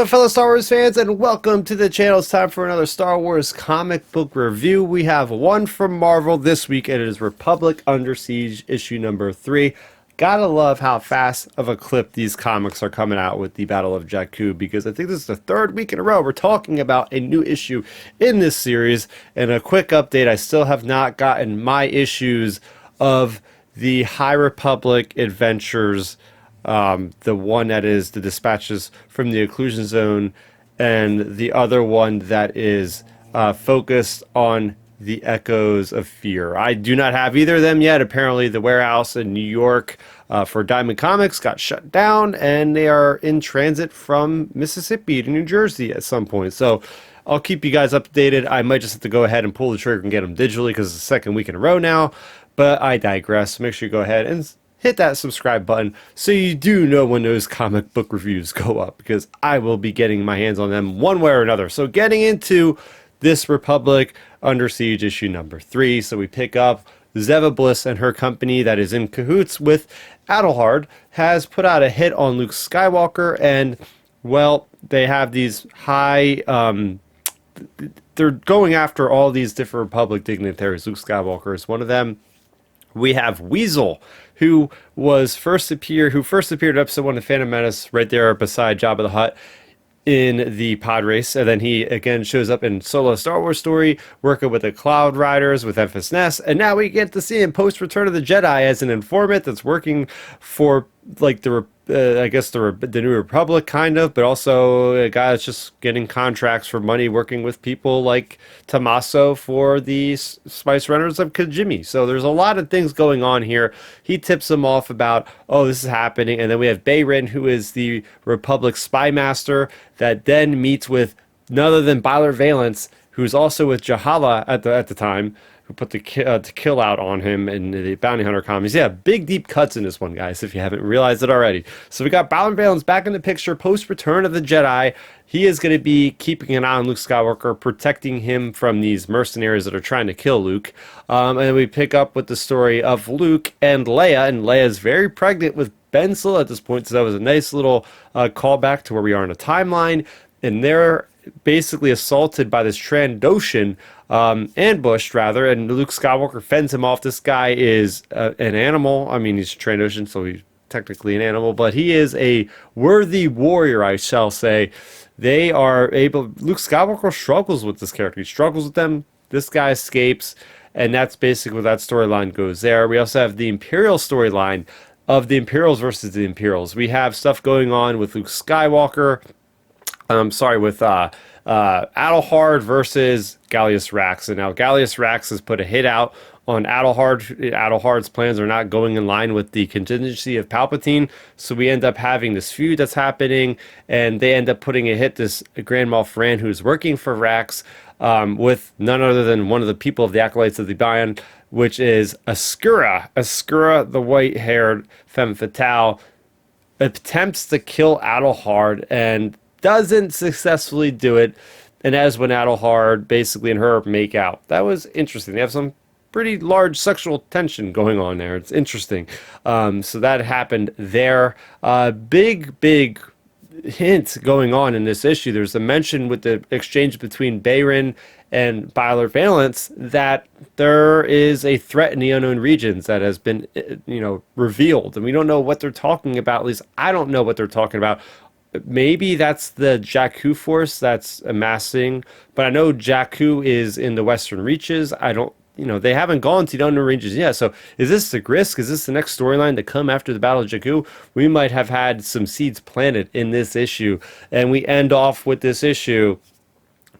Hello fellow Star Wars fans and welcome to the channel. It's time for another Star Wars comic book review. We have one from Marvel this week and it is Republic Under Siege issue number 3. Gotta love how fast of a clip these comics are coming out with the Battle of Jakku, because I think this is the third week in a row we're talking about a new issue in this series. And a quick update, I still have not gotten my issues of the High Republic Adventures, the one that is the dispatches from the Occlusion Zone, and the other one that is focused on the Echoes of Fear. I do not have either of them yet. Apparently the warehouse in New York for Diamond Comics got shut down, and they are in transit from Mississippi to New Jersey at some point. So I'll keep you guys updated. I might just have to go ahead and pull the trigger and get them digitally because it's the second week in a row now. But I digress. Make sure you go ahead and hit that subscribe button so you do know when those comic book reviews go up, because I will be getting my hands on them one way or another. So getting into this Republic Under Siege issue number 3. So we pick up Zeva Bliss and her company that is in cahoots with Adelhard has put out a hit on Luke Skywalker, and well, they have these high they're going after all these different Republic dignitaries. Luke Skywalker is one of them. We have Weasel, who first appeared in episode 1 of Phantom Menace, right there beside Jabba the Hutt in the pod race, and then he again shows up in Solo Star Wars Story, working with the Cloud Riders with Enfys Nest, and now we get to see him post Return of the Jedi as an informant that's working for like the New Republic, kind of, but also a guy that's just getting contracts for money, working with people like Tommaso for the Spice Runners of Kijimi. So there's a lot of things going on here. He tips him off about, oh, this is happening, and then we have Beilert, who is the Republic spy master, that then meets with none other than Beilert Valance, who's also with Jahala at the time, who put the kill out on him in the Bounty Hunter comics. Yeah, big deep cuts in this one, guys, if you haven't realized it already. So we got Beilert Valance back in the picture post Return of the Jedi. He is going to be keeping an eye on Luke Skywalker, protecting him from these mercenaries that are trying to kill Luke. And we pick up with the story of Luke and Leia, and Leia is very pregnant with Ben Solo at this point, so that was a nice little callback to where we are in a timeline, and they're basically assaulted by this Trandoshan, ambushed rather, and Luke Skywalker fends him off. This guy is an animal. I mean, he's a Trandoshan, so he's technically an animal, but he is a worthy warrior, I shall say. They are able. Luke Skywalker struggles with this character. He struggles with them. This guy escapes, and that's basically where that storyline goes there. We also have the Imperial storyline of the Imperials versus the Imperials. We have stuff going on with Luke Skywalker. With Adelhard versus Gallius Rax. And now Gallius Rax has put a hit out on Adelhard. Adelhard's plans are not going in line with the contingency of Palpatine, so we end up having this feud that's happening, and they end up putting a hit this Grand Moff Ran, who's working for Rax, with none other than one of the people of the Acolytes of the Bion, which is Askura. Askura, the white-haired femme fatale, attempts to kill Adelhard and doesn't successfully do it, and as when Adelhard basically and her make out. That was interesting. They have some pretty large sexual tension going on there. It's interesting. So that happened there. Big hint going on in this issue. There's a mention with the exchange between Beilert and Beilert Valance that there is a threat in the unknown regions that has been, revealed, and we don't know what they're talking about. At least I don't know what they're talking about. Maybe that's the Jakku force that's amassing, but I know Jakku is in the Western Reaches. They haven't gone to the unknown regions yet. So is this the Grisk? Is this the next storyline to come after the Battle of Jakku? We might have had some seeds planted in this issue, and we end off with this issue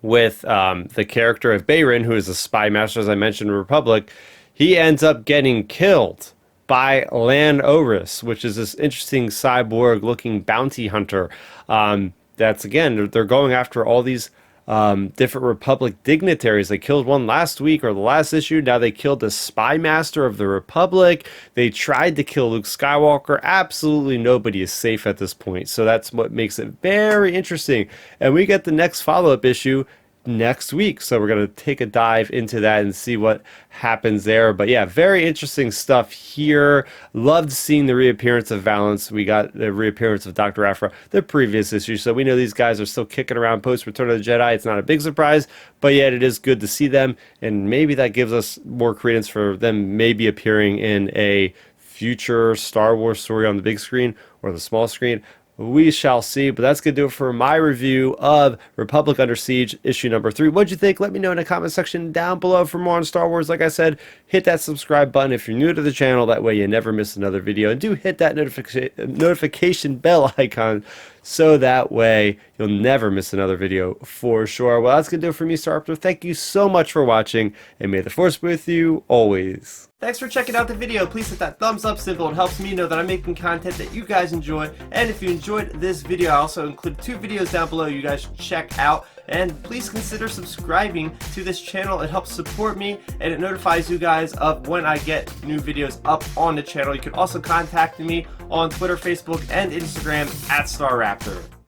with the character of Beilert, who is a spy master, as I mentioned, in Republic. He ends up getting killed by Lan Oris, which is this interesting cyborg-looking bounty hunter. That's, again, they're going after all these different Republic dignitaries. They killed one last week, or the last issue. Now they killed the spy master of the Republic. They tried to kill Luke Skywalker. Absolutely nobody is safe at this point. So that's what makes it very interesting. And we get the next follow-up issue next week. So we're going to take a dive into that and see what happens there. But yeah, very interesting stuff here. Loved seeing the reappearance of Valance. We got the reappearance of Dr. Aphra, the previous issue. So we know these guys are still kicking around post Return of the Jedi. It's not a big surprise, but yet it is good to see them. And maybe that gives us more credence for them maybe appearing in a future Star Wars story on the big screen or the small screen. We shall see, but that's going to do it for my review of Republic Under Siege, issue number 3. What'd you think? Let me know in the comment section down below. For more on Star Wars, like I said, hit that subscribe button if you're new to the channel. That way you never miss another video. And do hit that notification bell icon so that way you'll never miss another video for sure. Well, that's going to do it for me, Starrapter. Thank you so much for watching, and may the Force be with you always. Thanks for checking out the video. Please hit that thumbs up symbol. It helps me know that I'm making content that you guys enjoy. And if you enjoyed this video, I also include 2 videos down below you guys should check out. And please consider subscribing to this channel. It helps support me, and it notifies you guys of when I get new videos up on the channel. You can also contact me on Twitter, Facebook, and Instagram at Starrapter.